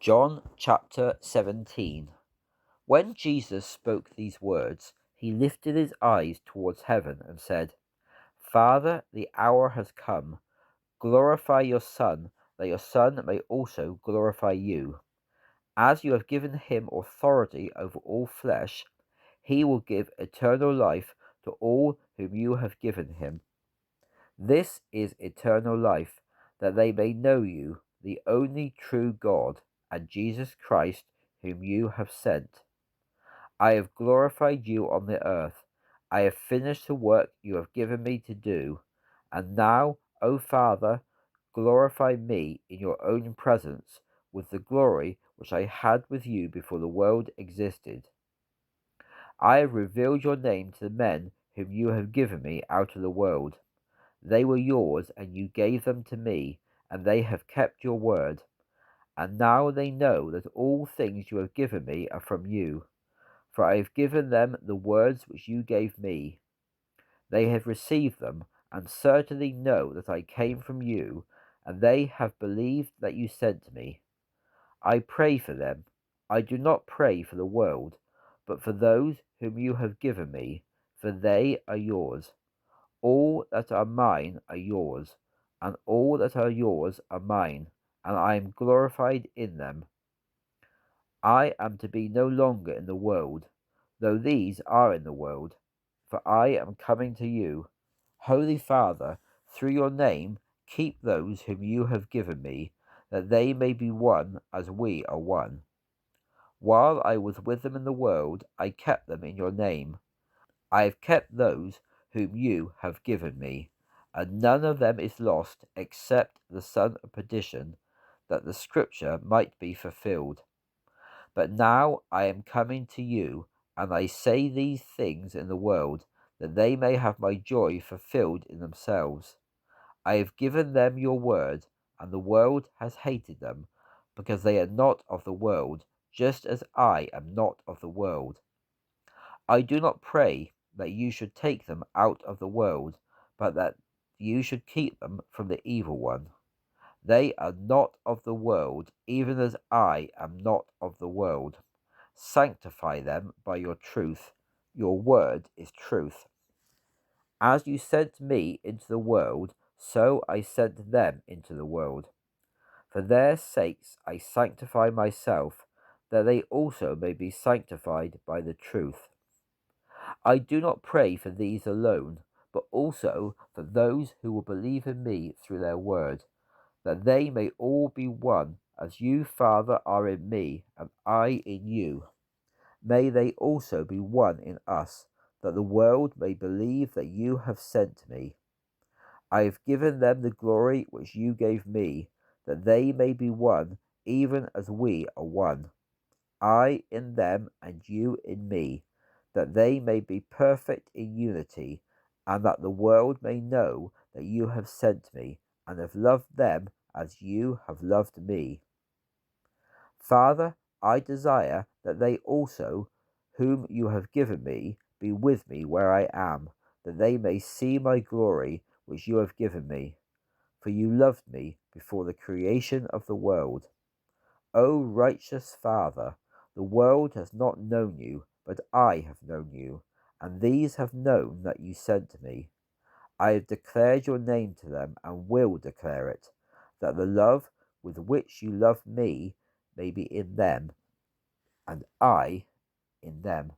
John chapter 17. When Jesus spoke these words, he lifted his eyes towards heaven and said, Father, the hour has come. Glorify your Son, that your Son may also glorify you. As you have given him authority over all flesh, he will give eternal life to all whom you have given him. This is eternal life, that they may know you, the only true God, and Jesus Christ, whom you have sent. I have glorified you on the earth. I have finished the work you have given me to do. And now, O Father, glorify me in your own presence with the glory which I had with you before the world existed. I have revealed your name to the men whom you have given me out of the world. They were yours, and you gave them to me, and they have kept your word. And now they know that all things you have given me are from you. For I have given them the words which you gave me. They have received them, and certainly know that I came from you, and they have believed that you sent me. I pray for them. I do not pray for the world, but for those whom you have given me, for they are yours. All that are mine are yours, and all that are yours are mine, and I am glorified in them. I am to be no longer in the world, though these are in the world, for I am coming to you. Holy Father, through your name, keep those whom you have given me, that they may be one as we are one. While I was with them in the world, I kept them in your name. I have kept those whom you have given me, and none of them is lost except the son of perdition, that the scripture might be fulfilled. But now I am coming to you, and I say these things in the world, that they may have my joy fulfilled in themselves. I have given them your word, and the world has hated them, because they are not of the world, just as I am not of the world. I do not pray that you should take them out of the world, but that you should keep them from the evil one. They are not of the world, even as I am not of the world. Sanctify them by your truth. Your word is truth. As you sent me into the world, so I sent them into the world. For their sakes I sanctify myself, that they also may be sanctified by the truth. I do not pray for these alone, but also for those who will believe in me through their word, that they may all be one, as you, Father, are in me, and I in you. May they also be one in us, that the world may believe that you have sent me. I have given them the glory which you gave me, that they may be one, even as we are one. I in them, and you in me, that they may be perfect in unity, and that the world may know that you have sent me, and have loved them as you have loved me. Father, I desire that they also, whom you have given me, be with me where I am, that they may see my glory which you have given me. For you loved me before the creation of the world. O righteous Father, the world has not known you, but I have known you, and these have known that you sent me. I have declared your name to them, and will declare it, that the love with which you loved me may be in them, and I in them.